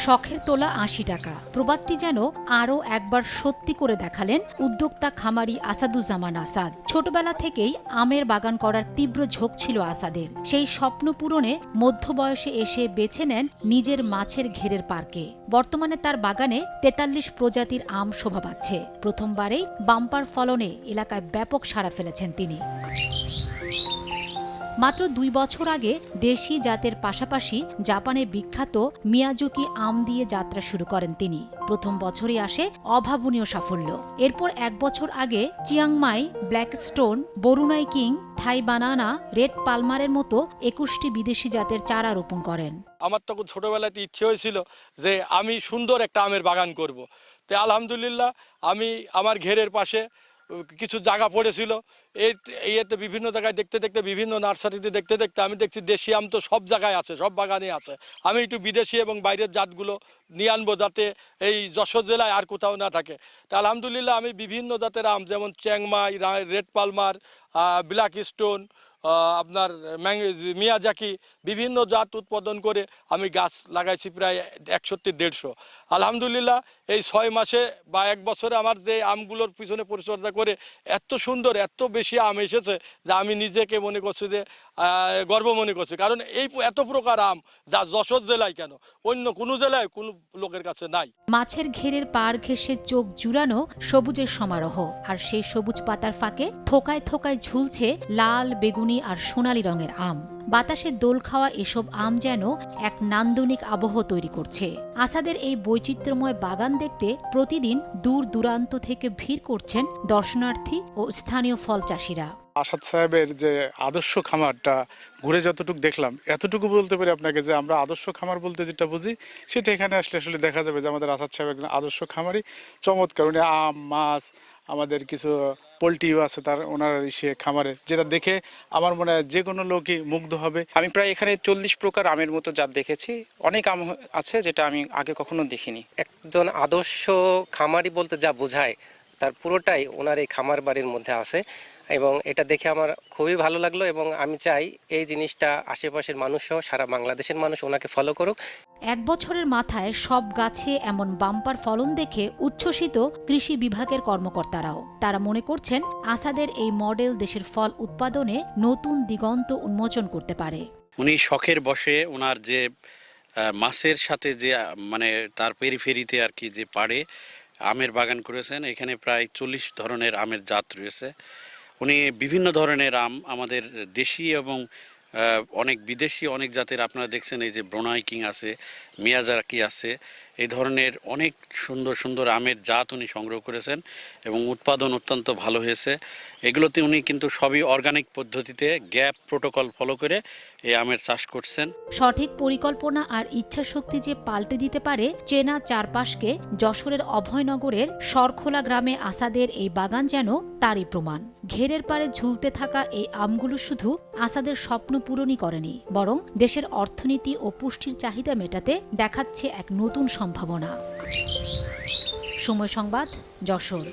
শখের তোলা ৮০ টাকা। প্রবাদটি যেন আরও একবার সত্যি করে দেখালেন উদ্যোক্তা খামারি আসাদুজ্জামান আসাদ। ছোটবেলা থেকেই আমের বাগান করার তীব্র ঝোঁক ছিল আসাদের। সেই স্বপ্ন পূরণে মধ্যবয়সে এসে বেছে নেন নিজের মাছের ঘেরের পার্কে। বর্তমানে তার বাগানে ৪৩ প্রজাতির আম শোভা পাচ্ছে। প্রথমবারেই বাম্পার ফলনে এলাকায় ব্যাপক সাড়া ফেলেছেন তিনি। মাত্র ২ বছর আগে দেশি জাতের পাশাপাশি জাপানে বিখ্যাত মিয়াজুকি আম দিয়ে যাত্রা শুরু করেন তিনি। প্রথম বছরই আসে অভাবনীয় সাফল্য। এরপর ১ বছর আগে চিয়াংমাই, ব্ল্যাকস্টোন, বরুনাই কিং, থাই বানানা, রেড পালমারের মতো ২১টি বিদেশি জাতের চারা রোপণ করেন। আমার তখন ছোটবেলাতে ইচ্ছে হয়েছিল যে আমি সুন্দর একটা আমের বাগান করব। তো আলহামদুলিল্লাহ আমি আমার ঘেরের পাশে কিছু জায়গা পড়েছিল, এতে বিভিন্ন জায়গায় দেখতে দেখতে, বিভিন্ন নার্সারিতে দেখতে দেখতে আমি দেখছি দেশি আম তো সব জায়গায় আছে, সব বাগানে আছে। আমি একটু বিদেশি এবং বাইরের জাতগুলো নিয়ে আনবো যাতে এই যশোর জেলায় আর কোথাও না থাকে। তা আলহামদুলিল্লাহ আমি বিভিন্ন জাতের আম যেমন চ্যাংমাই, রেড পালমার, ব্ল্যাক স্টোন, আপনার মিয়াজাকি বিভিন্ন জাত উৎপাদন করে আমি গাছ লাগাইছি প্রায় ১০০-১৫০। আলহামদুলিল্লাহ এই ৬ মাসে বা ১ বছরে আমার যে আমগুলোর পিছনে পরিচর্যা করে এত সুন্দর, এত বেশি আম এসেছে যে আমি নিজেকে মনে করছি যে গর্ব মনে করছি। কারণ এই এত প্রকার আম যা যশোর জেলায় কেন অন্য কোনো জেলায় কোনো লোকের কাছে নাই। মাছের ঘেরের পাড় ঘেঁষে চোখ জুড়ানো সবুজের সমারোহ, আর সেই সবুজ পাতার ফাঁকে থোকায় থোকায় ঝুলছে লাল, বেগুনি আর সোনালী রঙের আম। বাতাসে দোল খাওয়া এসব আম যেন এক নান্দনিক আবহ তৈরি করছে। আসাদের এই বৈচিত্র্যময় বাগান দেখতে প্রতিদিন দূর দূরান্ত থেকে ভিড় করছেন দর্শনার্থী ও স্থানীয় ফল চাষিরা। আসাদ সাহেবের যে আদর্শ খামারটা ঘুরে যতটুকু দেখলাম, এতটুকু বলতে পারি আপনাকে যে আমরা আদর্শ খামার বলতে যেটা বুঝি সেটা এখানে আসলে আসলে দেখা যাবে যে আমাদের আসাদ সাহেব একজন আদর্শ খামারই। চমৎকার, উনি আম, মাছ, আমাদের কিছু পোলট্রিও আছে তার ওনার সে খামারে, যেটা দেখে আমার মনে হয় যে কোনো লোকই মুগ্ধ হবে। আমি প্রায় এখানে ৪০ প্রকার আমের মতো জাত দেখেছি। অনেক আম আছে যেটা আমি আগে কখনো দেখিনি। একজন আদর্শ খামারি বলতে যা বোঝায় তার পুরোটাই ওনার এই খামার বাড়ির মধ্যে আছে, এবং এটা দেখে আমার খুবই ভালো লাগলো। এবং আমি চাই এই জিনিসটা আশেপাশের মানুষসহ সারা বাংলাদেশের মানুষ ওনাকে ফলো করুক। ১ বছরের মাথায় সব গাছে এমন বাম্পার ফলন দেখে উচ্ছ্বসিত কৃষি বিভাগের কর্মকর্তারাও। তারা মনে করছেন আসাদের এই মডেল দেশের ফল উৎপাদনে নতুন দিগন্ত উন্মোচন করতে পারে। উনি শখের বশে ওনার যে মাছের সাথে যে মানে তার পেরিফেরিতে আর কি যে পাড়ে আমের বাগান করেছেন, এখানে প্রায় ৪০ ধরনের আমের জাত রয়েছে। উনি বিভিন্ন ধরনের আম, আমাদের দেশি এবং অনেক বিদেশি অনেক জাতের আপনারা দেখছেন, এই যে ব্রোনাই কিং আছে, মিয়াজাকি আছে, এই ধরনের অনেক সুন্দর সুন্দর আমের জাত উনি সংগ্রহ করেছেন এবং উৎপাদন অত্যন্ত ভালো হয়েছে। এগুলোতে উনি কিন্তু সবই অর্গানিক পদ্ধতিতে গ্যাপ প্রোটোকল ফলো করে এই আমের চাষ করছেন। সঠিক পরিকল্পনা আর ইচ্ছাশক্তি যে পাল্টে দিতে পারে চেনা চারপাশকে, যশোরের অভয়নগরের সরখোলা গ্রামে আসাদের এই বাগান যেন তারই প্রমাণ। ঘেরের পাড়ে ঝুলতে থাকা এই আমগুলো শুধু আসাদের স্বপ্ন পূরণই করেনি, বরং দেশের অর্থনীতি ও পুষ্টির চাহিদা মেটাতে দেখাচ্ছে এক নতুন সম্ভাবনা। সময় সংবাদ, যশোর।